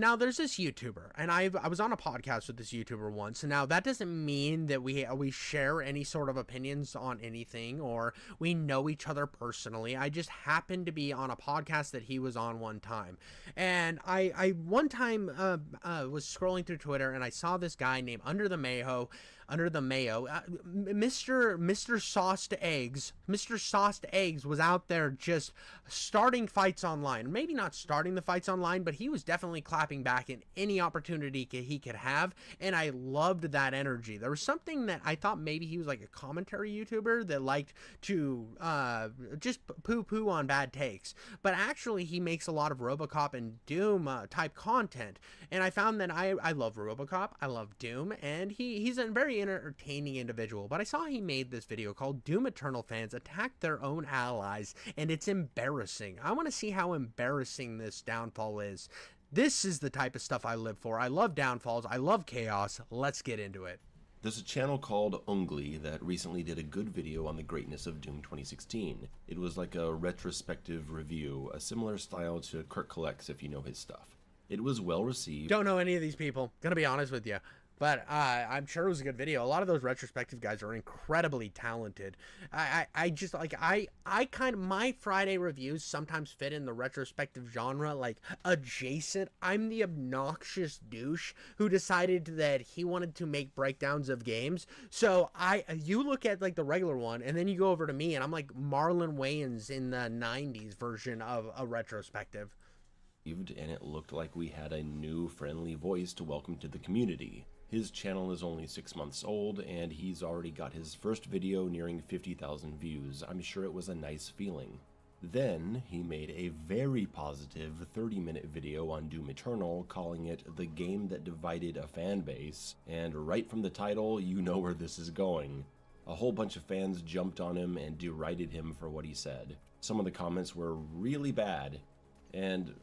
Now, there's this YouTuber, and I was on a podcast with this YouTuber once. Now, that doesn't mean that we share any sort of opinions on anything, or we know each other personally. I just happened to be on a podcast that he was on one time. And I one time was scrolling through Twitter, and I saw this guy named Under the Mayo, Mr. Sauced Eggs. Mr. Sauced Eggs was out there just starting fights online. Maybe not starting the fights online, but he was definitely clapping back in any opportunity he could have, and I loved that energy. There was something that I thought maybe he was like a commentary YouTuber that liked to just poo-poo on bad takes, but actually he makes a lot of RoboCop and Doom type content, and I found that I love RoboCop, I love Doom, and he's a very entertaining individual. But I saw he made this video called Doom Eternal Fans Attack Their Own Allies, and it's embarrassing. I want to see how embarrassing this downfall is. This is the type of stuff I live for. I love downfalls. I love chaos. Let's get into it. There's a channel called Ungly that recently did a good video on the greatness of Doom 2016. It was like a retrospective review, a similar style to Kurt Collects if you know his stuff. It was well received. Don't know any of these people, gonna be honest with you. But I'm sure it was a good video. A lot of those retrospective guys are incredibly talented. I just like, I kind of, my Friday reviews sometimes fit in the retrospective genre, like adjacent. I'm the obnoxious douche who decided that he wanted to make breakdowns of games. So you look at like the regular one, and then you go over to me, and I'm like Marlon Wayans in the 90s version of a retrospective. And it looked like we had a new friendly voice to welcome to the community. His channel is only 6 months old, and he's already got his first video nearing 50,000 views. I'm sure it was a nice feeling. Then, he made a very positive 30-minute video on Doom Eternal, calling it the game that divided a fan base, and right from the title, you know where this is going. A whole bunch of fans jumped on him and derided him for what he said. Some of the comments were really bad. And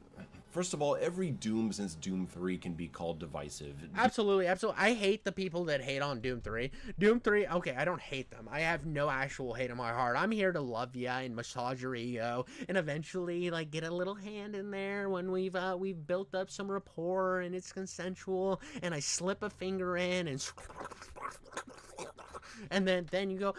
first of all, every Doom since Doom 3 can be called divisive. Absolutely, absolutely. I hate the people that hate on Doom 3. Doom 3, okay, I don't hate them. I have no actual hate in my heart. I'm here to love ya and massage your ego, and eventually, like, get a little hand in there when we've built up some rapport and it's consensual, and I slip a finger in and then you go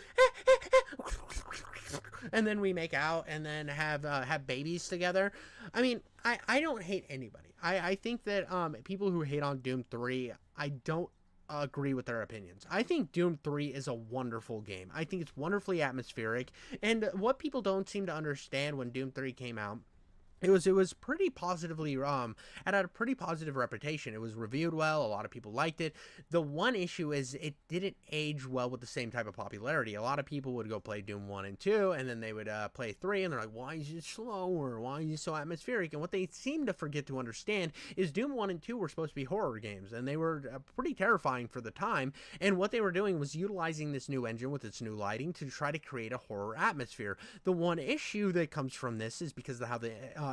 and then we make out and then have babies together. I mean, I don't hate anybody. I think that people who hate on Doom 3, I don't agree with their opinions. I think Doom 3 is a wonderful game. I think it's wonderfully atmospheric, and what people don't seem to understand when Doom 3 came out, it was pretty positively, it had a pretty positive reputation. It was reviewed well. A lot of people liked it. The one issue is it didn't age well with the same type of popularity. A lot of people would go play Doom 1 and 2, and then they would play 3, and they're like, why is it slower? Why is it so atmospheric? And what they seem to forget to understand is Doom 1 and 2 were supposed to be horror games, and they were pretty terrifying for the time. And what they were doing was utilizing this new engine with its new lighting to try to create a horror atmosphere. The one issue that comes from this is because of how the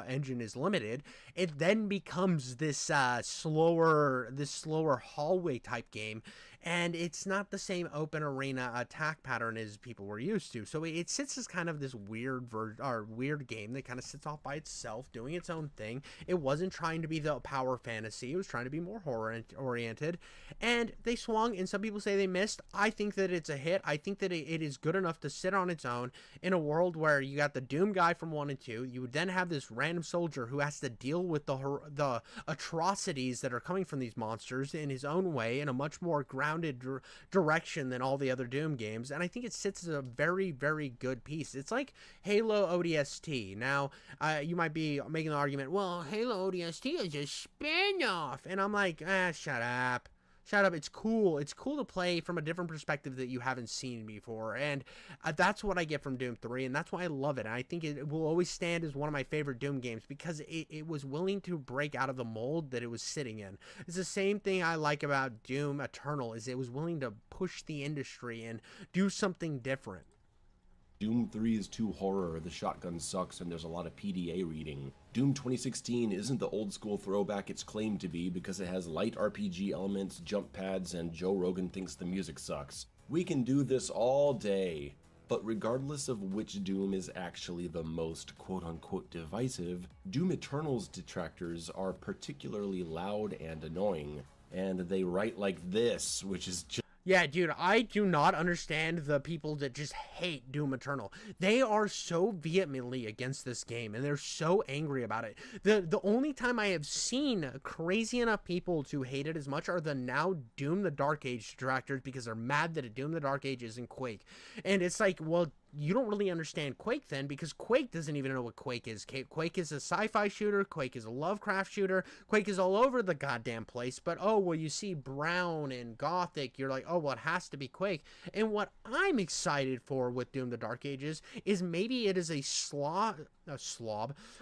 engine is limited, it then becomes this slower hallway type game, and it's not the same open arena attack pattern as people were used to. So it sits as kind of this weird game that kind of sits off by itself, doing its own thing. It wasn't trying to be the power fantasy. It was trying to be more horror oriented, and they swung, and some people say they missed. I think that it's a hit. I think that it is good enough to sit on its own in a world where you got the Doom guy from 1 and 2. You would then have this random soldier who has to deal with the atrocities that are coming from these monsters in his own way, in a much more grounded direction than all the other Doom games. And I think it sits as a very, very good piece. It's like Halo ODST. Now, you might be making the argument, well, Halo ODST is a spin-off. And I'm like, shut up. Shut up. It's cool. It's cool to play from a different perspective that you haven't seen before. And that's what I get from Doom 3. And that's why I love it. And I think it will always stand as one of my favorite Doom games because it was willing to break out of the mold that it was sitting in. It's the same thing I like about Doom Eternal, is it was willing to push the industry and do something different. Doom 3 is too horror, the shotgun sucks, and there's a lot of PDA reading. Doom 2016 isn't the old school throwback it's claimed to be because it has light RPG elements, jump pads, and Joe Rogan thinks the music sucks. We can do this all day. But regardless of which Doom is actually the most quote-unquote divisive, Doom Eternal's detractors are particularly loud and annoying, and they write like this, which is just... Yeah, dude, I do not understand the people that just hate Doom Eternal. They are so vehemently against this game, and they're so angry about it. The only time I have seen crazy enough people to hate it as much are the now Doom the Dark Age detractors, because they're mad that Doom the Dark Age isn't Quake. And it's like, well, you don't really understand Quake then, because Quake doesn't even know what Quake is. Quake is a sci-fi shooter. Quake is a Lovecraft shooter. Quake is all over the goddamn place. But, oh, well, you see Brown and Gothic. You're like, oh, well, it has to be Quake. And what I'm excited for with Doom the Dark Ages is maybe it is a slob.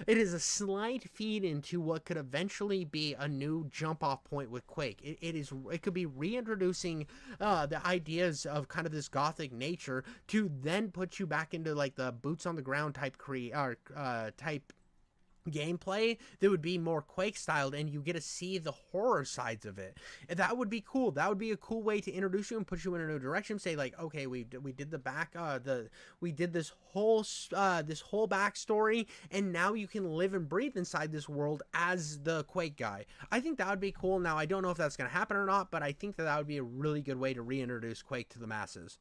It is a slight feed into what could eventually be a new jump-off point with Quake. It could be reintroducing the ideas of kind of this Gothic nature to then put you back into like the boots on the ground type type gameplay that would be more Quake styled, and you get to see the horror sides of it. And that would be cool. That would be a cool way to introduce you and put you in a new direction. Say like, okay, we did the back we did this whole backstory, and now you can live and breathe inside this world as the Quake guy. I think that would be cool. Now I don't know if that's going to happen or not, but I think that would be a really good way to reintroduce Quake to the masses.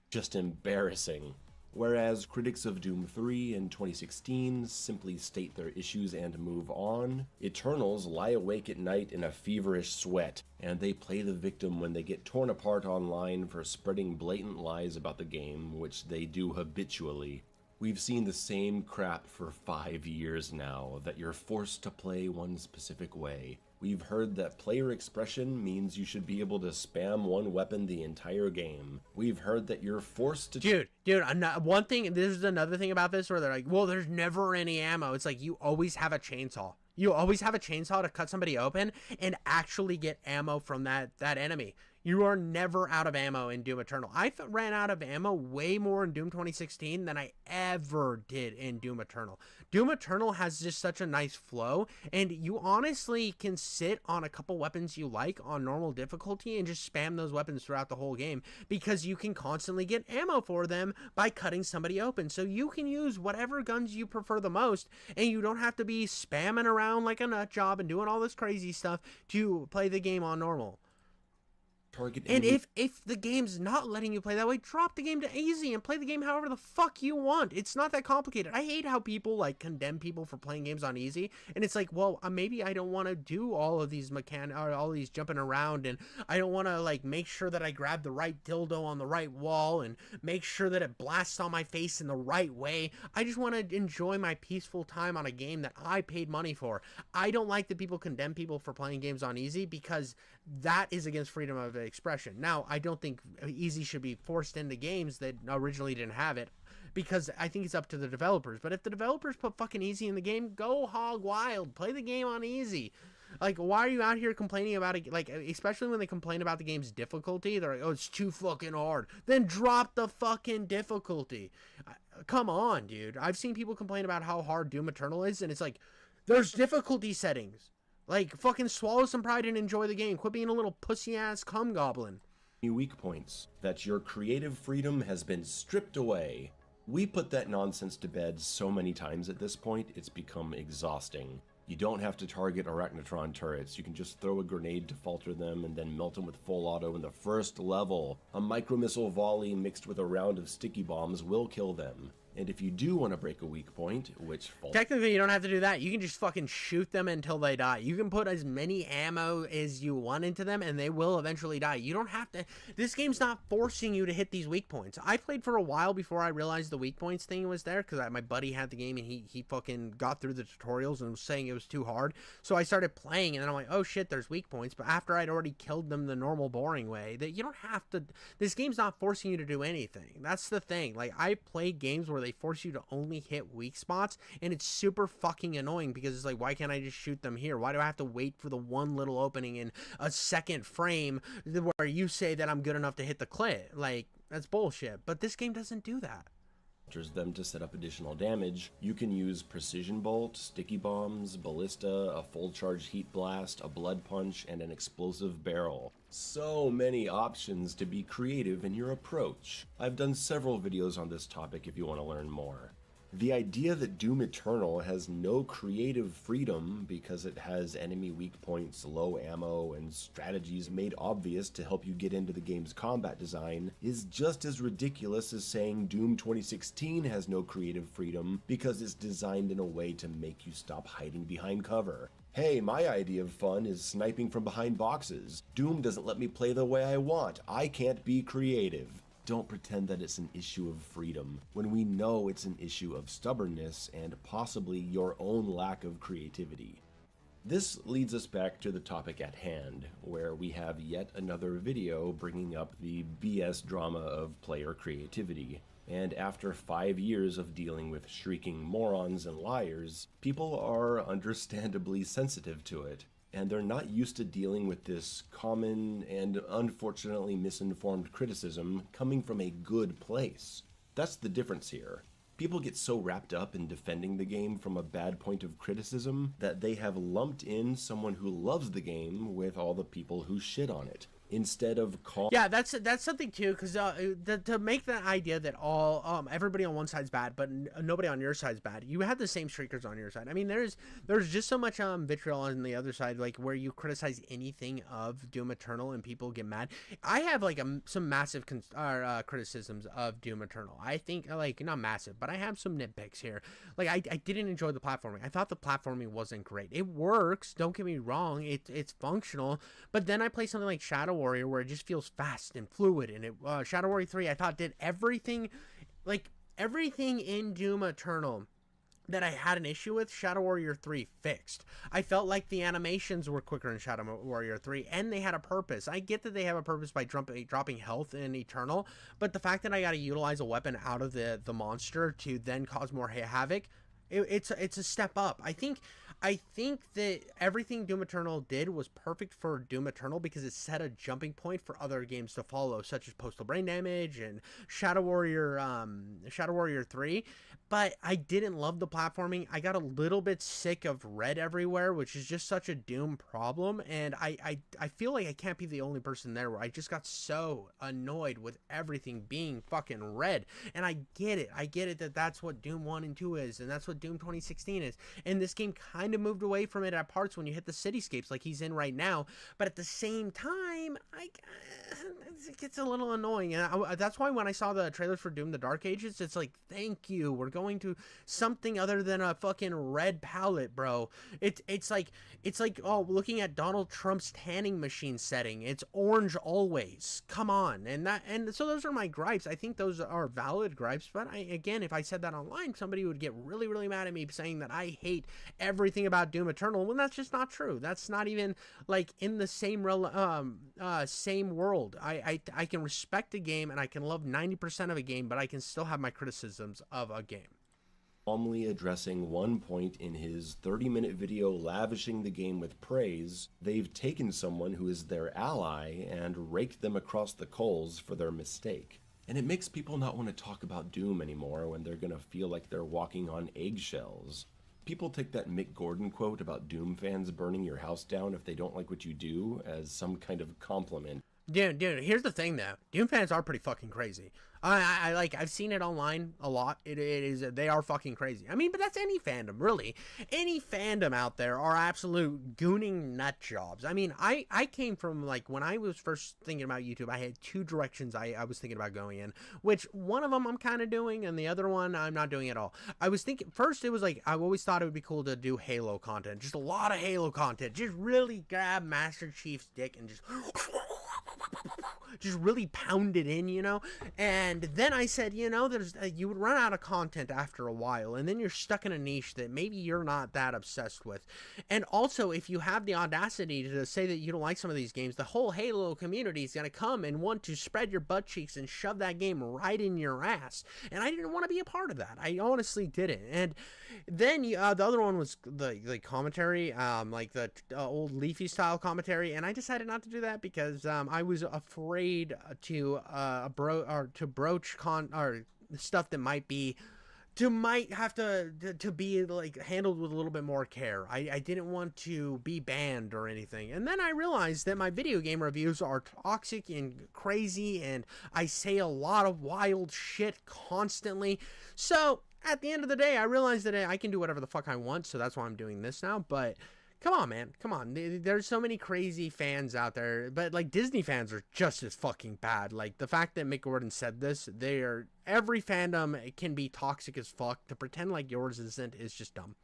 Just embarrassing. Whereas critics of Doom 3 in 2016 simply state their issues and move on, Eternals lie awake at night in a feverish sweat, and they play the victim when they get torn apart online for spreading blatant lies about the game, which they do habitually. We've seen the same crap for 5 years now, that you're forced to play one specific way. We've heard that player expression means you should be able to spam one weapon the entire game. We've heard that you're forced to... Dude, one thing, this is another thing about this where they're like, well, there's never any ammo. It's like, you always have a chainsaw. You always have a chainsaw to cut somebody open and actually get ammo from that enemy. You are never out of ammo in Doom Eternal. I ran out of ammo way more in Doom 2016 than I ever did in Doom Eternal. Doom Eternal has just such a nice flow, and you honestly can sit on a couple weapons you like on normal difficulty and just spam those weapons throughout the whole game, because you can constantly get ammo for them by cutting somebody open. So you can use whatever guns you prefer the most, and you don't have to be spamming around like a nut job and doing all this crazy stuff to play the game on normal. And if the game's not letting you play that way, drop the game to easy and play the game however the fuck you want. It's not that complicated. I hate how people like condemn people for playing games on easy, and it's like, well, maybe I don't want to do all of these all these jumping around, and I don't want to like make sure that I grab the right dildo on the right wall and make sure that it blasts on my face in the right way. I just want to enjoy my peaceful time on a game that I paid money for. I don't like that people condemn people for playing games on easy, because that is against freedom of expression. Now, I don't think easy should be forced into games that originally didn't have it, because I think it's up to the developers. But if the developers put fucking easy in the game, go hog wild. Play the game on easy. Like, why are you out here complaining about it? Like, especially when they complain about the game's difficulty, they're like, oh, it's too fucking hard. Then drop the fucking difficulty. Come on, dude. I've seen people complain about how hard Doom Eternal is, and it's like, there's difficulty settings. Like, fucking swallow some pride and enjoy the game. Quit being a little pussy-ass cum goblin. Weak points. That your creative freedom has been stripped away. We put that nonsense to bed so many times at this point, it's become exhausting. You don't have to target Arachnotron turrets. You can just throw a grenade to falter them and then melt them with full auto in the first level. A micro-missile volley mixed with a round of sticky bombs will kill them. And if you do want to break a weak point, which... Technically, you don't have to do that. You can just fucking shoot them until they die. You can put as many ammo as you want into them, and they will eventually die. You don't have to... This game's not forcing you to hit these weak points. I played for a while before I realized the weak points thing was there, because my buddy had the game, and he fucking got through the tutorials and was saying it was too hard. So I started playing, and then I'm like, oh shit, there's weak points. But after I'd already killed them the normal, boring way, that you don't have to... This game's not forcing you to do anything. That's the thing. Like, I played games where they force you to only hit weak spots, and it's super fucking annoying, because it's like, why can't I just shoot them here? Why do I have to wait for the one little opening in a second frame where you say that I'm good enough to hit the clit? Like, that's bullshit. But this game doesn't do that. them to set up additional damage, you can use Precision Bolt, Sticky Bombs, Ballista, a full charge Heat Blast, a Blood Punch, and an Explosive Barrel. So many options to be creative in your approach. I've done several videos on this topic if you want to learn more. The idea that Doom Eternal has no creative freedom because it has enemy weak points, low ammo, and strategies made obvious to help you get into the game's combat design is just as ridiculous as saying Doom 2016 has no creative freedom because it's designed in a way to make you stop hiding behind cover. Hey, my idea of fun is sniping from behind boxes. Doom doesn't let me play the way I want. I can't be creative. Don't pretend that it's an issue of freedom, when we know it's an issue of stubbornness and possibly your own lack of creativity. This leads us back to the topic at hand, where we have yet another video bringing up the BS drama of player creativity. And after 5 years of dealing with shrieking morons and liars, people are understandably sensitive to it. And they're not used to dealing with this common and unfortunately misinformed criticism coming from a good place. That's the difference here. People get so wrapped up in defending the game from a bad point of criticism that they have lumped in someone who loves the game with all the people who shit on it. Instead of yeah, that's something too, because to make the idea that all everybody on one side's bad but nobody on your side's bad, you have the same streakers on your side. I mean, there's just so much vitriol on the other side, like where you criticize anything of Doom Eternal and people get mad. I have like some massive criticisms of Doom Eternal. I think, like, not massive, but I have some nitpicks here. Like, I didn't enjoy the platforming. I thought the platforming wasn't great. It works, don't get me wrong, it's functional, but then I play something like Shadow Warrior where it just feels fast and fluid, and Shadow Warrior 3 I thought did everything in Doom Eternal that I had an issue with. Shadow Warrior 3 fixed. I felt like the animations were quicker in Shadow Warrior 3, and they had a purpose. I get that they have a purpose by dropping health in Eternal, but the fact that I got to utilize a weapon out of the monster to then cause more havoc, it's a step up. I think that everything Doom Eternal did was perfect for Doom Eternal because it set a jumping point for other games to follow, such as Postal Brain Damage and Shadow Warrior 3. But I didn't love the platforming. I got a little bit sick of red everywhere, which is just such a Doom problem. And I feel like I can't be the only person there where I just got so annoyed with everything being fucking red. And I get it that that's what Doom 1 and 2 is, and that's what Doom 2016 is. And this game kind of moved away from it at parts when you hit the cityscapes like he's in right now. But at the same time, it gets a little annoying. And that's why when I saw the trailers for Doom the Dark Ages, it's like, thank you, we're going to something other than a fucking red palette, bro. It's like looking at Donald Trump's tanning machine setting. It's orange always. Come on. And so those are my gripes. I think those are valid gripes, but again, if I said that online, somebody would get really, really mad at me saying that I hate everything about Doom Eternal, when that's just not true. That's not even like in the same same world. I can respect a game and I can love 90% of a game, but I can still have my criticisms of a game. Calmly addressing one point in his 30-minute video lavishing the game with praise, they've taken someone who is their ally and raked them across the coals for their mistake. And it makes people not want to talk about Doom anymore when they're gonna feel like they're walking on eggshells. People take that Mick Gordon quote about Doom fans burning your house down if they don't like what you do as some kind of compliment. Dude, here's the thing though. Doom fans are pretty fucking crazy. I've seen it online a lot. They are fucking crazy. I mean, but that's any fandom, really. Any fandom out there are absolute gooning nut jobs. I mean, I came from, like, when I was first thinking about YouTube, I had two directions I was thinking about going in, which one of them I'm kind of doing, and the other one I'm not doing at all. I was thinking, first it was like, I always thought it would be cool to do Halo content. Just a lot of Halo content. Just really grab Master Chief's dick and just really pound it in, you know? And then I said, you know, you would run out of content after a while, and then you're stuck in a niche that maybe you're not that obsessed with. And also, if you have the audacity to say that you don't like some of these games, the whole Halo community is going to come and want to spread your butt cheeks and shove that game right in your ass. And I didn't want to be a part of that. I honestly didn't. And then the other one was the commentary, like the old Leafy style commentary, and I decided not to do that because I was afraid to broach stuff that might have to be like handled with a little bit more care. I didn't want to be banned or anything. And then I realized that my video game reviews are toxic and crazy, and I say a lot of wild shit constantly. So at the end of the day, I realized that I can do whatever the fuck I want, so that's why I'm doing this now. But come on, man. Come on. There's so many crazy fans out there. But, like, Disney fans are just as fucking bad. Like, the fact that Mick Gordon said this, every fandom can be toxic as fuck. To pretend like yours isn't is just dumb.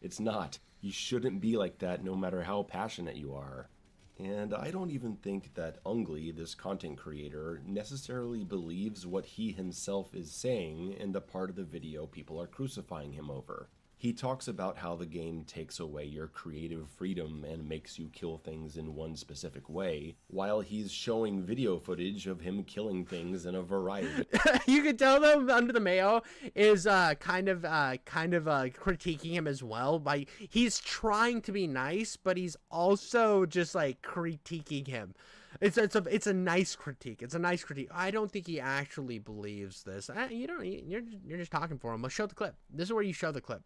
It's not. You shouldn't be like that no matter how passionate you are. And I don't even think that Ungly, this content creator, necessarily believes what he himself is saying in the part of the video people are crucifying him over. He talks about how the game takes away your creative freedom and makes you kill things in one specific way, while he's showing video footage of him killing things in a variety. You could tell them Under the Mayo is kind of critiquing him as well. Like, he's trying to be nice, but he's also just like critiquing him. It's a nice critique. It's a nice critique. I don't think he actually believes this. You're just talking for him. Let's show the clip. This is where you show the clip.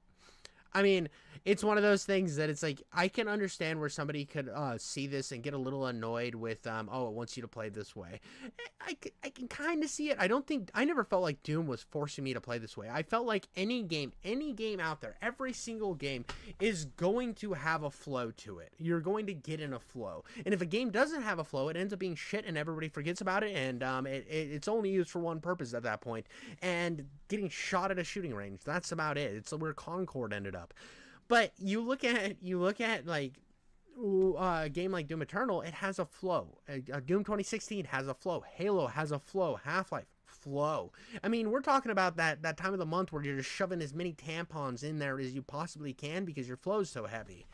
I mean, it's one of those things that it's like, I can understand where somebody could see this and get a little annoyed with, oh, it wants you to play this way. I can kind of see it. I never felt like Doom was forcing me to play this way. I felt like any game out there, every single game is going to have a flow to it. You're going to get in a flow. And if a game doesn't have a flow, it ends up being shit and everybody forgets about it. And it's only used for one purpose at that point. And getting shot at a shooting range. That's about it. It's where Concord ended up. But you look at like a game like Doom Eternal, it has a flow. Doom 2016 has a flow. Halo has a flow. Half-Life, flow. I mean, we're talking about that time of the month where you're just shoving as many tampons in there as you possibly can because your flow's so heavy.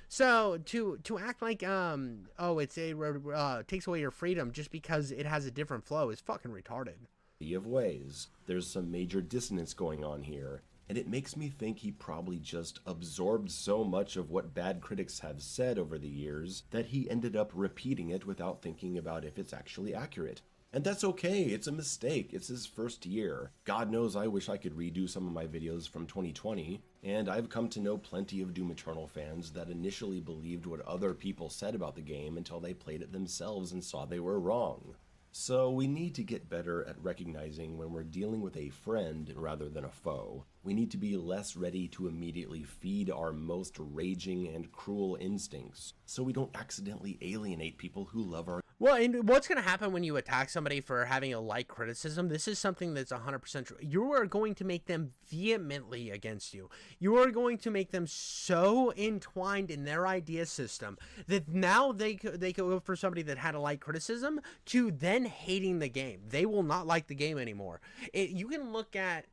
So to act like it takes away your freedom just because it has a different flow is fucking retarded. Of ways. There's some major dissonance going on here, and it makes me think he probably just absorbed so much of what bad critics have said over the years that he ended up repeating it without thinking about if it's actually accurate. And that's okay, it's a mistake, it's his first year. God knows I wish I could redo some of my videos from 2020, and I've come to know plenty of Doom Eternal fans that initially believed what other people said about the game until they played it themselves and saw they were wrong. So we need to get better at recognizing when we're dealing with a friend rather than a foe. We need to be less ready to immediately feed our most raging and cruel instincts, so we don't accidentally alienate people who love our... Well, and what's going to happen when you attack somebody for having a light criticism? This is something that's 100% true. You are going to make them vehemently against you. You are going to make them so entwined in their idea system that now they go for somebody that had a light criticism to then hating the game. They will not like the game anymore. You can look at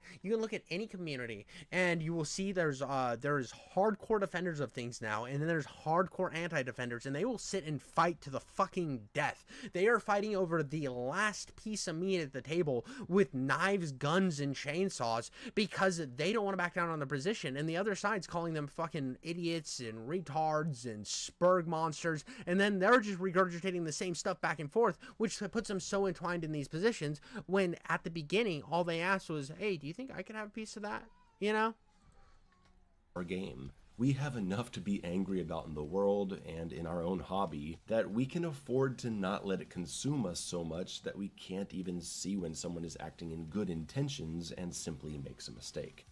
any community and you will see there's hardcore defenders of things now, and then there's hardcore anti-defenders, and they will sit and fight to the fucking death. They are fighting over the last piece of meat at the table with knives, guns, and chainsaws because they don't want to back down on their position, and the other side's calling them fucking idiots and retards and spurg monsters, and then they're just regurgitating the same stuff back and forth, which puts them so entwined in these positions when at the beginning all they asked was, hey, do you think I could have a piece of that? You know? Our game. We have enough to be angry about in the world and in our own hobby that we can afford to not let it consume us so much that we can't even see when someone is acting in good intentions and simply makes a mistake.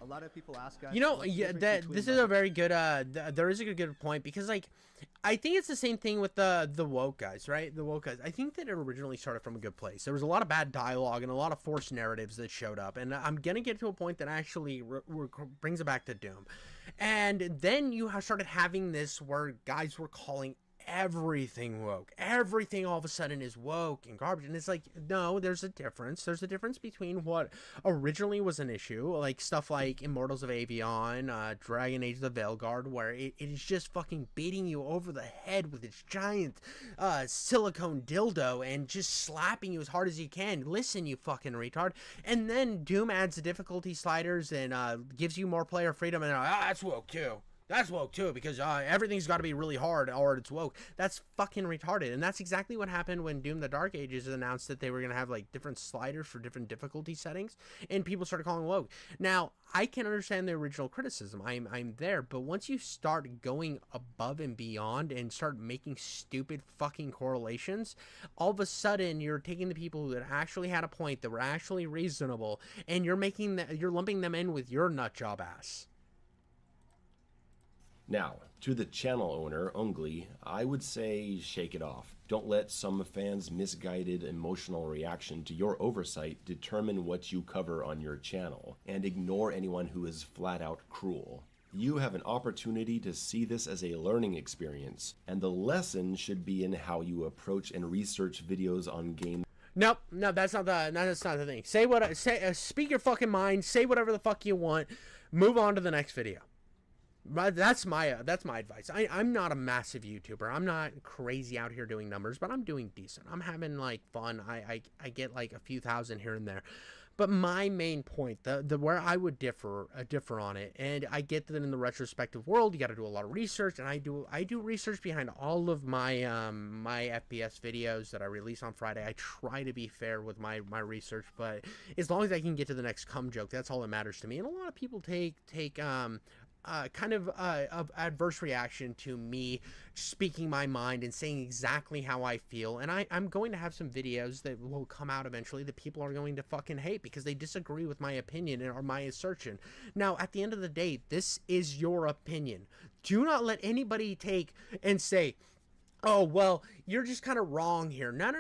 A lot of people ask us, this is a very good there is a good point, because like I think it's the same thing with the woke guys, right? The woke guys. I think that it originally started from a good place. There was a lot of bad dialogue and a lot of forced narratives that showed up, and I'm gonna get to a point that actually brings it back to Doom. And then you started having this where guys were calling everything woke. Everything all of a sudden is woke and garbage, and it's like, no, there's a difference. There's a difference between what originally was an issue, like stuff like Immortals of Avion, Dragon Age of the Veilguard, where it is just fucking beating you over the head with its giant silicone dildo and just slapping you as hard as you can. Listen, you fucking retard. And then Doom adds the difficulty sliders and gives you more player freedom, and that's woke too. That's woke too, because everything's got to be really hard or it's woke. That's fucking retarded. And that's exactly what happened when Doom the Dark Ages announced that they were going to have like different sliders for different difficulty settings, and people started calling woke. Now, I can understand the original criticism. I'm there, but once you start going above and beyond and start making stupid fucking correlations, all of a sudden you're taking the people that actually had a point, that were actually reasonable, and you're lumping them in with your nut job ass. Now, to the channel owner, Ungly, I would say shake it off. Don't let some fans' misguided emotional reaction to your oversight determine what you cover on your channel, and ignore anyone who is flat out cruel. You have an opportunity to see this as a learning experience, and the lesson should be in how you approach and research videos on games. Nope, no, that's not the thing. Speak your fucking mind, say whatever the fuck you want, move on to the next video. That's my advice. I'm not a massive YouTuber. I'm not crazy out here doing numbers, but I'm doing decent. I'm having like fun. I get like a few thousand here and there. But my main point, the where I would differ on it, and I get that in the retrospective world, you got to do a lot of research, and I do research behind all of my my FPS videos that I release on Friday. I try to be fair with my research, but as long as I can get to the next cum joke, that's all that matters to me. And a lot of people take kind of adverse reaction to me speaking my mind and saying exactly how I feel. And I'm going to have some videos that will come out eventually that people are going to fucking hate because they disagree with my opinion or my assertion. Now, at the end of the day, this is your opinion. Do not let anybody take and say, oh, well, you're just kind of wrong here. No.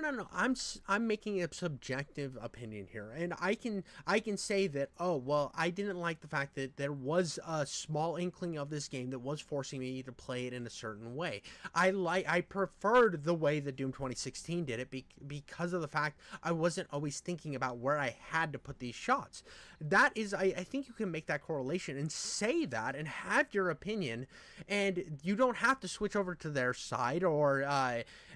I'm making a subjective opinion here, and I can say that, oh, well, I didn't like the fact that there was a small inkling of this game that was forcing me to play it in a certain way. I preferred the way that Doom 2016 did it because of the fact I wasn't always thinking about where I had to put these shots. That is, I think you can make that correlation and say that and have your opinion, and you don't have to switch over to their side or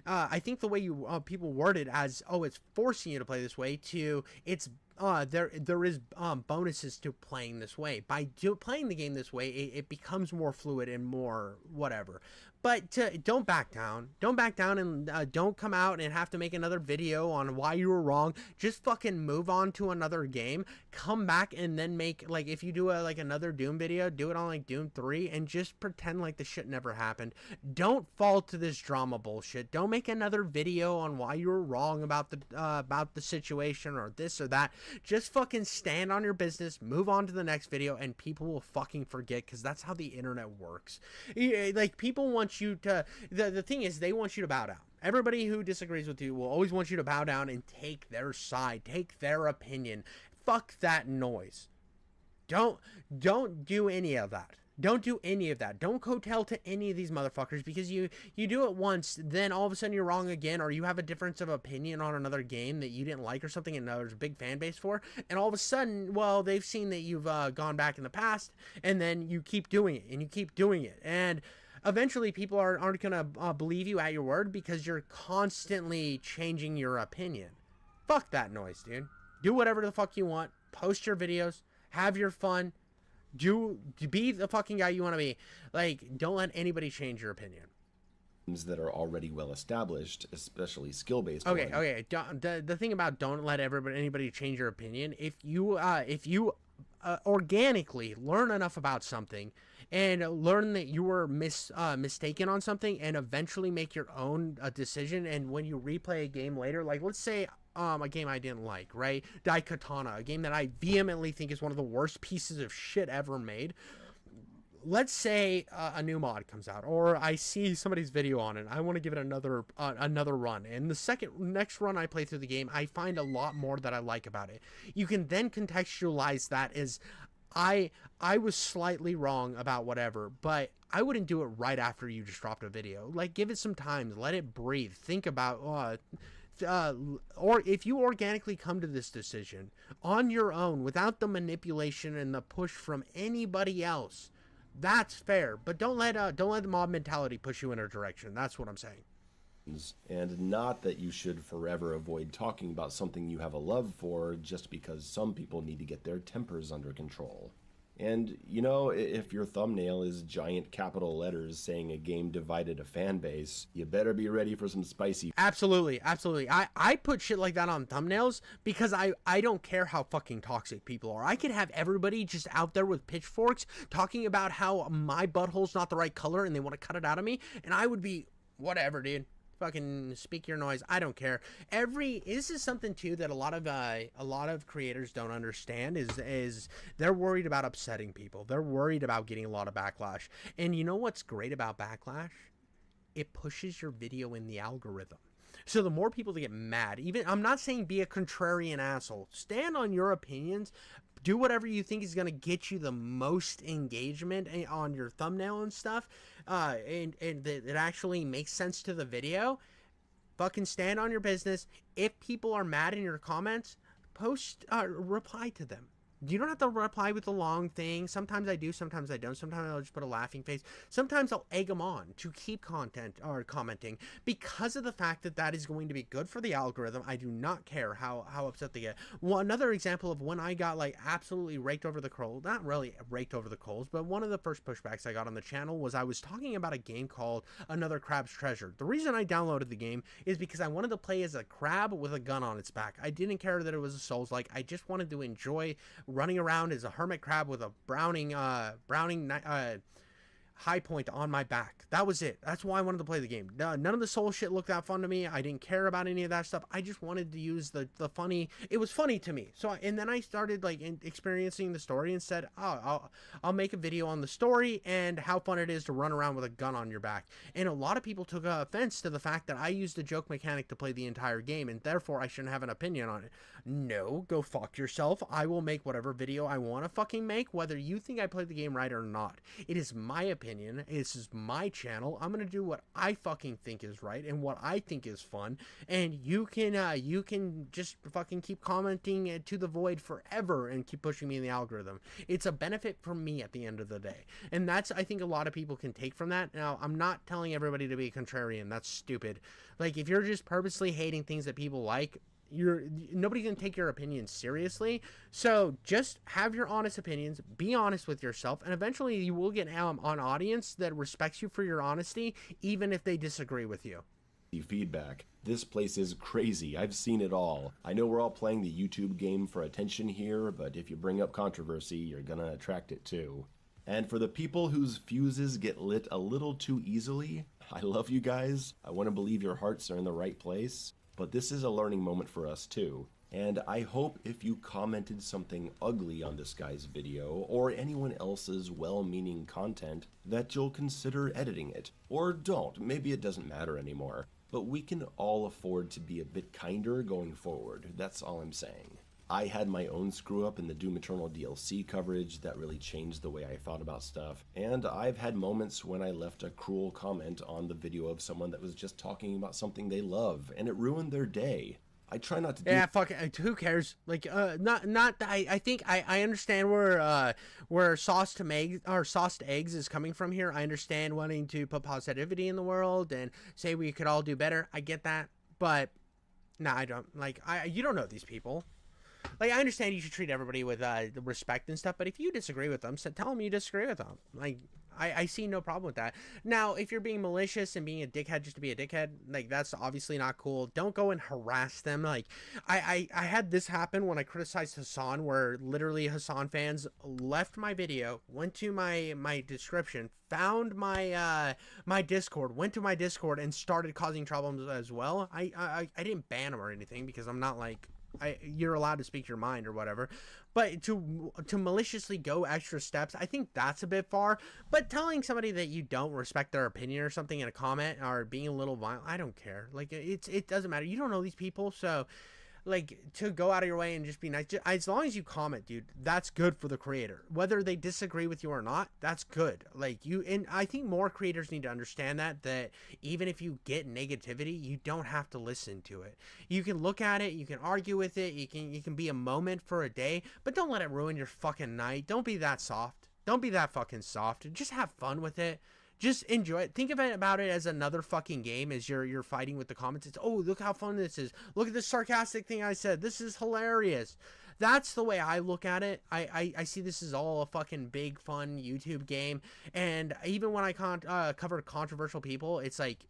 I think the way you people word it as, oh, it's forcing you to play this way, to it's there is bonuses to playing this way. By playing the game this way, it becomes more fluid and more whatever. But don't back down. Don't back down, and don't come out and have to make another video on why you were wrong. Just fucking move on to another game. Come back and then make, like, if you do another Doom video, do it on like Doom 3 and just pretend like the shit never happened. Don't fall to this drama bullshit. Don't make another video on why you were wrong about the situation or this or that. Just fucking stand on your business, move on to the next video, and people will fucking forget, because that's how the internet works. Like, people want you to, the thing is, they want you to bow down. Everybody who disagrees with you will always want you to bow down and take their side, take their opinion. Fuck that noise. Don't do any of that. Don't do any of that. Don't coattail to any of these motherfuckers, because you do it once, then all of a sudden you're wrong again, or you have a difference of opinion on another game that you didn't like or something, and there's a big fan base for, and all of a sudden, well, they've seen that you've gone back in the past, and then you keep doing it, and you keep doing it, and eventually people aren't going to believe you at your word, because you're constantly changing your opinion. Fuck that noise, dude. Do whatever the fuck you want. Post your videos. Have your fun. Be the fucking guy you want to be. Like, don't let anybody change your opinion. That are already well established, especially skill-based. Okay. The thing about don't let anybody change your opinion. If you organically learn enough about something and learn that you were mistaken on something, and eventually make your own decision, and when you replay a game later, like let's say a game I didn't like, right? Daikatana, a game that I vehemently think is one of the worst pieces of shit ever made. Let's say a new mod comes out, or I see somebody's video on it. I want to give it another run, and the next run I play through the game, I find a lot more that I like about it. You can then contextualize that as I was slightly wrong about whatever, but I wouldn't do it right after you just dropped a video. Like, give it some time, let it breathe, think about or if you organically come to this decision on your own without the manipulation and the push from anybody else, that's fair. But don't let the mob mentality push you in a direction. That's what I'm saying. And not that you should forever avoid talking about something you have a love for just because some people need to get their tempers under control. And, you know, if your thumbnail is giant capital letters saying a game divided a fan base, you better be ready for some spicy. Absolutely, absolutely. I put shit like that on thumbnails because I don't care how fucking toxic people are. I could have everybody just out there with pitchforks talking about how my butthole's not the right color and they want to cut it out of me, and I would be, whatever, dude. Fucking speak your noise. I don't care. This is something too that a lot of creators don't understand is they're worried about upsetting people. They're worried about getting a lot of backlash. And you know what's great about backlash? It pushes your video in the algorithm. So the more people that get mad, even, I'm not saying be a contrarian asshole. Stand on your opinions. Do whatever you think is going to get you the most engagement on your thumbnail and stuff, and that it actually makes sense to the video. Fucking stand on your business. If people are mad in your comments, reply to them. You don't have to reply with a long thing. Sometimes I do, sometimes I don't. Sometimes I'll just put a laughing face. Sometimes I'll egg them on to keep content or commenting because of the fact that that is going to be good for the algorithm. I do not care how upset they get. Well, another example of when I got like absolutely raked over the coals, not really raked over the coals, but one of the first pushbacks I got on the channel was I was talking about a game called Another Crab's Treasure. The reason I downloaded the game is because I wanted to play as a crab with a gun on its back. I didn't care that it was a Souls-like. I just wanted to enjoy running around as a hermit crab with a Browning high point on my back. That was it. That's why I wanted to play the game. None of the soul shit looked that fun to me. I didn't care about any of that stuff. I just wanted to use the funny. It was funny to me. So, and then I started like experiencing the story and said, oh, I'll make a video on the story and how fun it is to run around with a gun on your back. And a lot of people took offense to the fact that I used a joke mechanic to play the entire game and therefore I shouldn't have an opinion on it. No, go fuck yourself. I will make whatever video I want to fucking make, whether you think I played the game right or not. It is my opinion. This is my channel. I'm gonna do what I fucking think is right and what I think is fun. And you can just fucking keep commenting to the void forever and keep pushing me in the algorithm. It's a benefit for me at the end of the day, and that's, I think, a lot of people can take from that. Now, I'm not telling everybody to be a contrarian. That's stupid. Like, if you're just purposely hating things that people like, nobody can take your opinions seriously. So just have your honest opinions, be honest with yourself, and eventually you will get an audience that respects you for your honesty, even if they disagree with you. Feedback. This place is crazy. I've seen it all. I know we're all playing the YouTube game for attention here, but if you bring up controversy, you're gonna attract it too. And for the people whose fuses get lit a little too easily, I love you guys. I want to believe your hearts are in the right place. But this is a learning moment for us too. And I hope if you commented something ugly on this guy's video or anyone else's well-meaning content that you'll consider editing it. Or don't, maybe it doesn't matter anymore. But we can all afford to be a bit kinder going forward, that's all I'm saying. I had my own screw up in the Doom Eternal DLC coverage that really changed the way I thought about stuff, and I've had moments when I left a cruel comment on the video of someone that was just talking about something they love, and it ruined their day. I try not to do. Yeah, fuck it. Who cares? Like, I think I understand where sauced eggs is coming from here. I understand wanting to put positivity in the world and say we could all do better. I get that, but no, I don't. Like, you don't know these people. Like, I understand you should treat everybody with respect and stuff, but if you disagree with them, tell them you disagree with them. Like, I see no problem with that. Now, if you're being malicious and being a dickhead just to be a dickhead, like, that's obviously not cool. Don't go and harass them. Like, I had this happen when I criticized Hassan, where literally Hassan fans left my video, went to my description, found my my Discord, went to my Discord, and started causing problems as well. I didn't ban them or anything because I'm not like... you're allowed to speak your mind or whatever, but to maliciously go extra steps, I think that's a bit far. But telling somebody that you don't respect their opinion or something in a comment or being a little violent, I don't care. Like, it doesn't matter. You don't know these people, so like, to go out of your way and just be nice, as long as you comment, dude, that's good for the creator. Whether they disagree with you or not, that's good. Like, and I think more creators need to understand that even if you get negativity, you don't have to listen to it. You can look at it, you can argue with it, you can be a moment for a day, but don't let it ruin your fucking night. Don't be that soft. Don't be that fucking soft. Just have fun with it. Just enjoy it. Think about it as another fucking game as you're fighting with the comments. It's, oh, look how fun this is. Look at this sarcastic thing I said. This is hilarious. That's the way I look at it. I see this as all a fucking big fun YouTube game, and even when I cover controversial people, it's like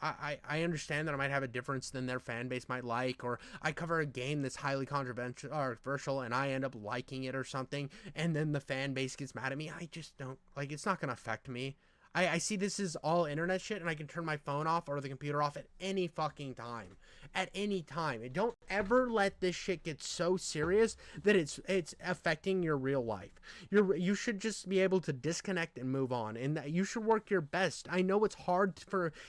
I understand that I might have a difference than their fan base might like, or I cover a game that's highly controversial and I end up liking it or something, and then the fan base gets mad at me. I just don't, like, it's not going to affect me. I see this is all internet shit, and I can turn my phone off or the computer off at any fucking time. At any time. And don't ever let this shit get so serious that it's affecting your real life. You should just be able to disconnect and move on, and you should work your best. I know it's hard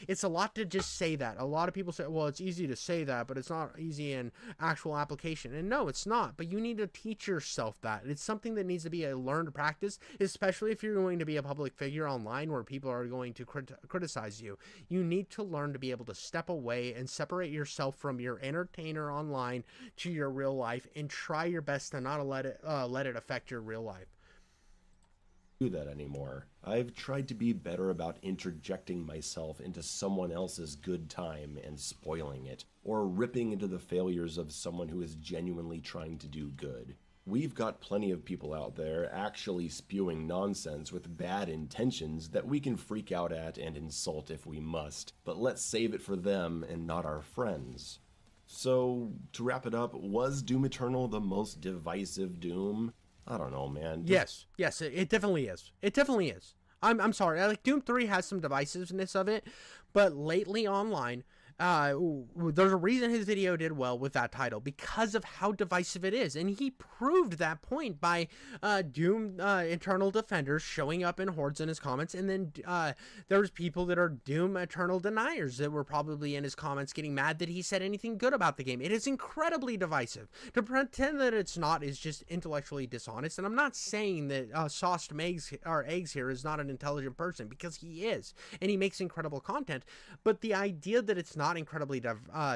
it's a lot to just say that. A lot of people say, well, it's easy to say that, but it's not easy in actual application. And no, it's not. But you need to teach yourself that. It's something that needs to be a learned practice, especially if you're going to be a public figure online where people are going to criticize you. You need to learn to be able to step away and separate yourself from your entertainer online to your real life, and try your best to not let it affect your real life. Do that anymore. I've tried to be better about interjecting myself into someone else's good time and spoiling it, or ripping into the failures of someone who is genuinely trying to do good. We've got plenty of people out there actually spewing nonsense with bad intentions that we can freak out at and insult if we must, but let's save it for them and not our friends. So, to wrap it up, was Doom Eternal the most divisive Doom? I don't know, man. Yes, it definitely is. It definitely is. I'm sorry. Like, Doom 3 has some divisiveness of it, but lately online, there's a reason his video did well with that title, because of how divisive it is, and he proved that point by Doom Eternal Defenders showing up in hordes in his comments, and then there's people that are Doom Eternal deniers that were probably in his comments getting mad that he said anything good about the game. It is incredibly divisive. To pretend that it's not is just intellectually dishonest, and I'm not saying that Sauced Eggs here is not an intelligent person, because he is, and he makes incredible content, but the idea that it's not incredibly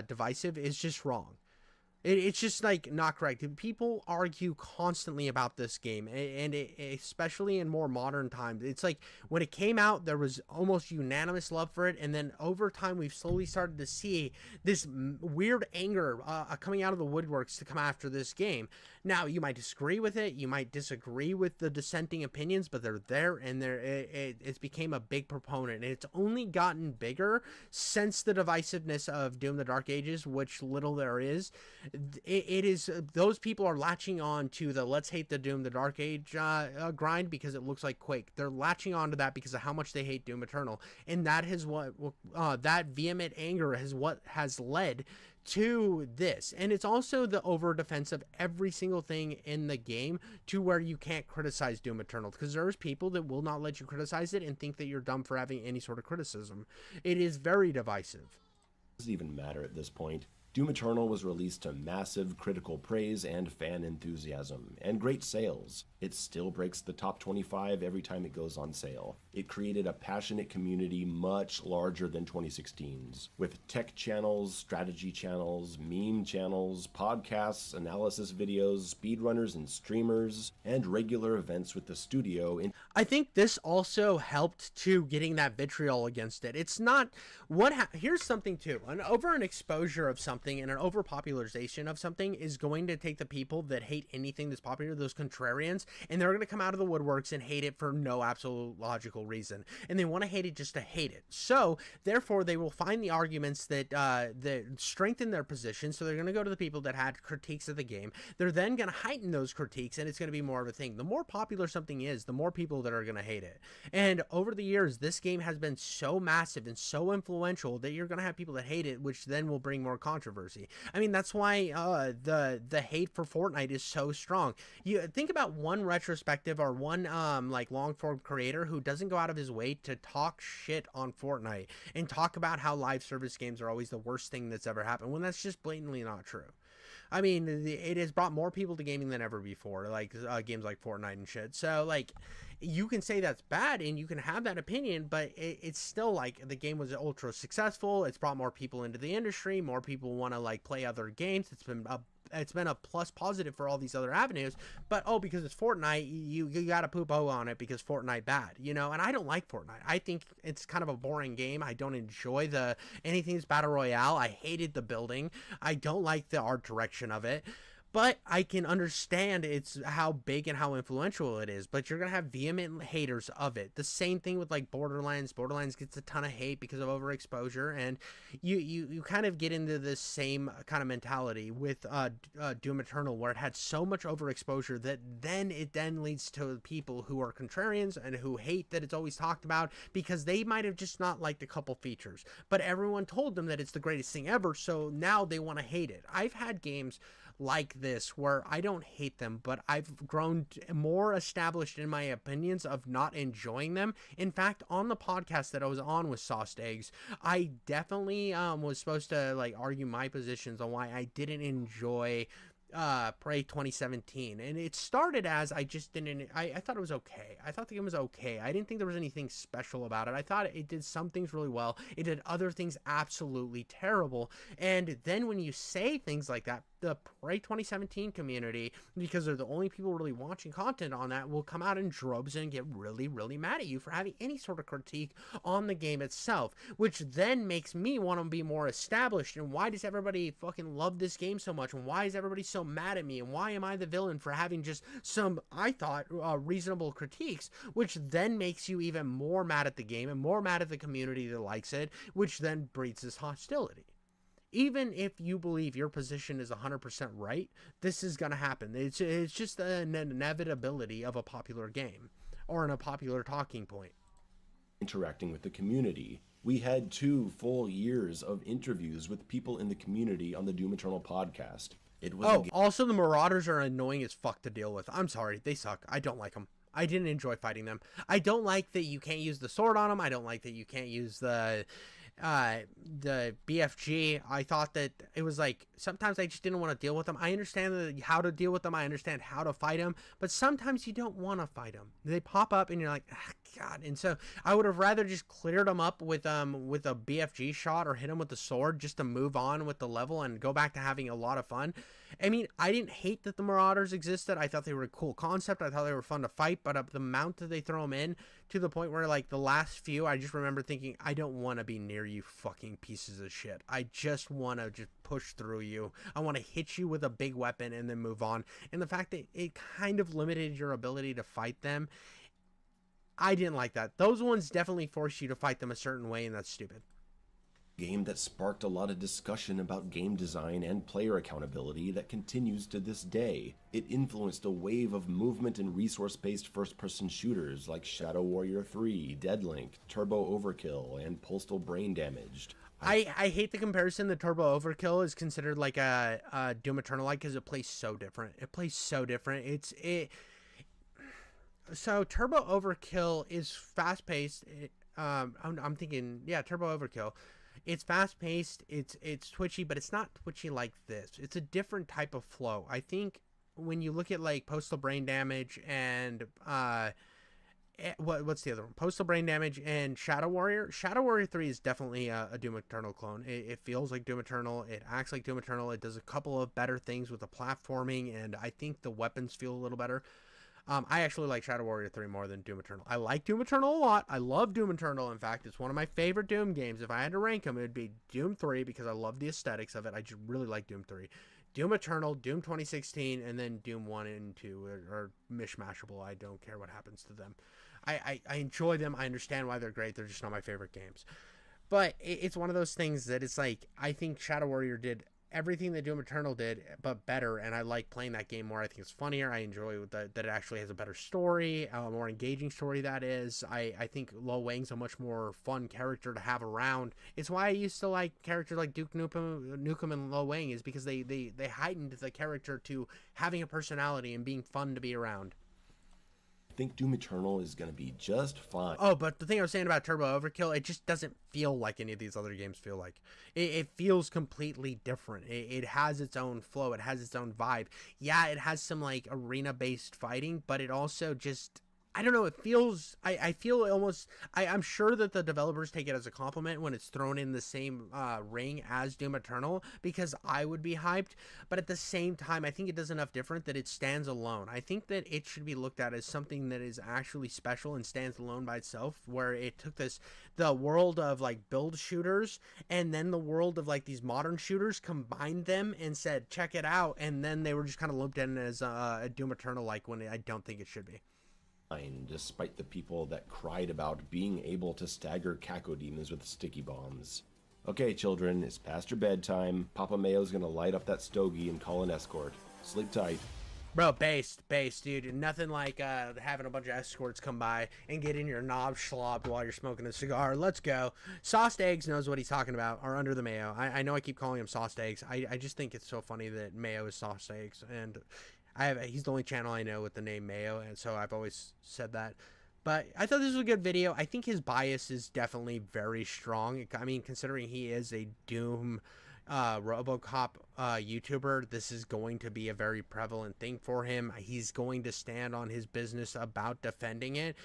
divisive is just wrong. It's just, like, not correct. People argue constantly about this game, and especially in more modern times. It's like when it came out, there was almost unanimous love for it, and then over time we've slowly started to see this weird anger coming out of the woodworks to come after this game. Now, you might disagree with it, you might disagree with the dissenting opinions, but they're there, and it's became a big proponent, and it's only gotten bigger since the divisiveness of Doom the Dark Ages, which little there is. It is, those people are latching on to the let's hate the Doom the Dark Age grind because it looks like Quake. They're latching on to that because of how much they hate Doom Eternal, and that is what that vehement anger is what has led to this. And it's also the over defense of every single thing in the game to where you can't criticize Doom Eternal, because there's people that will not let you criticize it and think that you're dumb for having any sort of criticism. It is very divisive. It doesn't even matter at this point. Doom Eternal was released to massive critical praise and fan enthusiasm, and great sales. It still breaks the top 25 every time it goes on sale. It created a passionate community much larger than 2016's, with tech channels, strategy channels, meme channels, podcasts, analysis videos, speedrunners and streamers, and regular events with the studio. I think this also helped to getting that vitriol against it. It's not here's something too. An exposure of something and an overpopularization of something is going to take the people that hate anything that's popular, those contrarians, and they're going to come out of the woodworks and hate it for no absolute logical reason. And they want to hate it just to hate it. So, therefore, they will find the arguments that strengthen their position. So they're going to go to the people that had critiques of the game. They're then going to heighten those critiques, and it's going to be more of a thing. The more popular something is, the more people that are going to hate it. And over the years, this game has been so massive and so influential that you're going to have people that hate it, which then will bring more controversy. I mean, that's why the hate for Fortnite is so strong. You think about one retrospective or one like long form creator who doesn't go out of his way to talk shit on Fortnite and talk about how live service games are always the worst thing that's ever happened, when that's just blatantly not true. I mean, it has brought more people to gaming than ever before, like games like Fortnite and shit. So, like, you can say that's bad and you can have that opinion, but it's still like the game was ultra successful. It's brought more people into the industry. More people want to like play other games. It's been a plus positive for all these other avenues, but because it's Fortnite, you gotta poop-o on it because Fortnite bad, you know. And I don't like Fortnite. I think it's kind of a boring game. I don't enjoy anything that's battle royale. I hated the building. I don't like the art direction of it. But I can understand it's how big and how influential it is. But you're gonna have vehement haters of it. The same thing with like Borderlands. Borderlands gets a ton of hate because of overexposure, and you kind of get into this same kind of mentality with Doom Eternal, where it had so much overexposure that then leads to people who are contrarians and who hate that it's always talked about because they might have just not liked a couple features, but everyone told them that it's the greatest thing ever, so now they want to hate it. I've had games like this where I don't hate them, but I've grown more established in my opinions of not enjoying them. In fact, on the podcast that I was on with Sauced Eggs, I definitely was supposed to like argue my positions on why I didn't enjoy Prey 2017, and it started as I thought it was okay. I thought the game was okay. I didn't think there was anything special about it. I thought it did some things really well. It did other things absolutely terrible. And then when you say things like that, the Prey 2017 community, because they're the only people really watching content on that, will come out in droves and get really, really mad at you for having any sort of critique on the game itself, which then makes me want to be more established. And why does everybody fucking love this game so much? And why is everybody so mad at me? And why am I the villain for having just some, I thought, reasonable critiques, which then makes you even more mad at the game and more mad at the community that likes it, which then breeds this hostility. Even if you believe your position is 100% right, this is going to happen. It's just an inevitability of a popular game or in a popular talking point. Interacting with the community. We had 2 full years of interviews with people in the community on the Doom Eternal podcast. It was also the Marauders are annoying as fuck to deal with. I'm sorry, they suck. I don't like them. I didn't enjoy fighting them. I don't like that you can't use the sword on them. I don't like that you can't use the BFG. I thought that it was like sometimes I just didn't want to deal with them. I understand how to deal with them. I understand how to fight them, but sometimes you don't want to fight them. They pop up and you're like, ah, God. And so I would have rather just cleared them up with a BFG shot or hit them with the sword just to move on with the level and go back to having a lot of fun. I mean, I didn't hate that the Marauders existed. I thought they were a cool concept. I thought they were fun to fight, but the amount that they throw them in to the point where, like, the last few, I just remember thinking, I don't want to be near you fucking pieces of shit. I just want to just push through you. I want to hit you with a big weapon and then move on. And the fact that it kind of limited your ability to fight them, I didn't like that. Those ones definitely force you to fight them a certain way, and that's stupid. Game that sparked a lot of discussion about game design and player accountability that continues to this day. It influenced a wave of movement and resource-based first-person shooters like Shadow Warrior 3, Deadlink, Turbo Overkill, and Postal Brain Damaged. I hate the comparison that Turbo Overkill is considered like a Doom Eternal like because it plays so different. It plays so different. So Turbo Overkill is fast-paced. I'm thinking, yeah, Turbo Overkill. It's fast-paced, it's twitchy, but it's not twitchy like this. It's a different type of flow. I think when you look at, like, Postal Brain Damage and, what's the other one? Postal Brain Damage and Shadow Warrior. Shadow Warrior 3 is definitely a Doom Eternal clone. It feels like Doom Eternal. It acts like Doom Eternal. It does a couple of better things with the platforming, and I think the weapons feel a little better. I actually like Shadow Warrior 3 more than Doom Eternal. I like Doom Eternal a lot. I love Doom Eternal. In fact, it's one of my favorite Doom games. If I had to rank them, it would be Doom 3 because I love the aesthetics of it. I just really like Doom 3. Doom Eternal, Doom 2016, and then Doom 1 and 2 are mishmashable. I don't care what happens to them. I enjoy them. I understand why they're great. They're just not my favorite games. But it's one of those things that it's like, I think Shadow Warrior did everything that Doom Eternal did, but better, and I like playing that game more. I think it's funnier. I enjoy that it actually has a better story, a more engaging story, that is. I think Lo Wang's a much more fun character to have around. It's why I used to like characters like Duke Nukem and Lo Wang, is because they heightened the character to having a personality and being fun to be around. I think Doom Eternal is going to be just fine. Oh, but the thing I was saying about Turbo Overkill, it just doesn't feel like any of these other games feel like. It feels completely different. It has its own flow. It has its own vibe. Yeah, it has some like arena-based fighting, but it also just, I don't know. It feels. I feel almost. I'm sure that the developers take it as a compliment when it's thrown in the same ring as Doom Eternal, because I would be hyped. But at the same time, I think it does enough different that it stands alone. I think that it should be looked at as something that is actually special and stands alone by itself, where it took the world of like build shooters and then the world of like these modern shooters, combined them and said, check it out. And then they were just kind of lumped in as a Doom Eternal, like, when I don't think it should be. Despite the people that cried about being able to stagger cacodemons with sticky bombs. Okay, children, it's past your bedtime. Papa Mayo's gonna light up that stogie and call an escort. Sleep tight. Bro, based, dude. Nothing like having a bunch of escorts come by and getting your knob slobbed while you're smoking a cigar. Let's go. Sauced Eggs knows what he's talking about, or Under the Mayo. I know I keep calling him Sauced Eggs. I just think it's so funny that Mayo is Sauced Eggs, and he's the only channel I know with the name Mayo, and so I've always said that. But I thought this was a good video. I think his bias is definitely very strong. I mean, considering he is a Doom RoboCop YouTuber, this is going to be a very prevalent thing for him. He's going to stand on his business about defending it.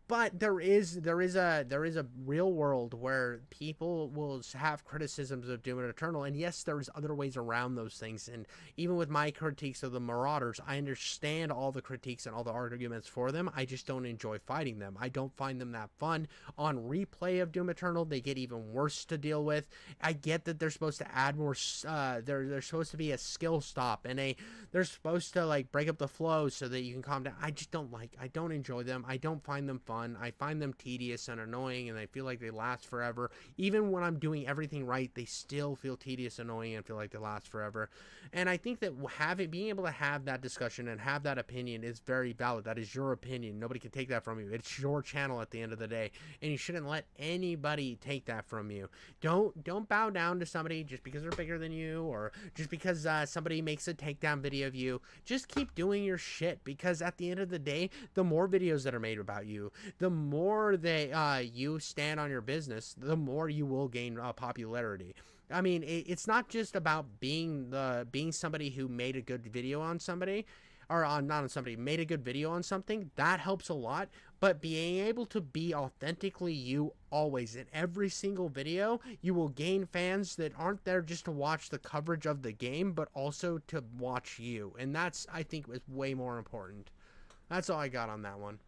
But there is a real world where people will have criticisms of Doom Eternal, and yes, there's other ways around those things. And even with my critiques of the Marauders, I understand all the critiques and all the arguments for them. I just don't enjoy fighting them. I don't find them that fun. On replay of Doom Eternal, they get even worse to deal with. I get that they're supposed to add more. They're supposed to be a skill stop, and they're supposed to like break up the flow so that you can calm down. I just don't like. I don't enjoy them. I don't find them fun. I find them tedious and annoying, and I feel like they last forever. Even when I'm doing everything right, they still feel tedious, annoying, and feel like they last forever. And I think that being able to have that discussion and have that opinion is very valid. That is your opinion. Nobody can take that from you. It's your channel at the end of the day, and you shouldn't let anybody take that from you. Don't bow down to somebody just because they're bigger than you, or just because somebody makes a takedown video of you. Just keep doing your shit, because at the end of the day, the more videos that are made about you, the more that you stand on your business, the more you will gain popularity. I mean, it's not just about being somebody who made a good video on somebody, or not on somebody, made a good video on something. That helps a lot. But being able to be authentically you always in every single video, you will gain fans that aren't there just to watch the coverage of the game, but also to watch you. And that's, I think, is way more important. That's all I got on that one.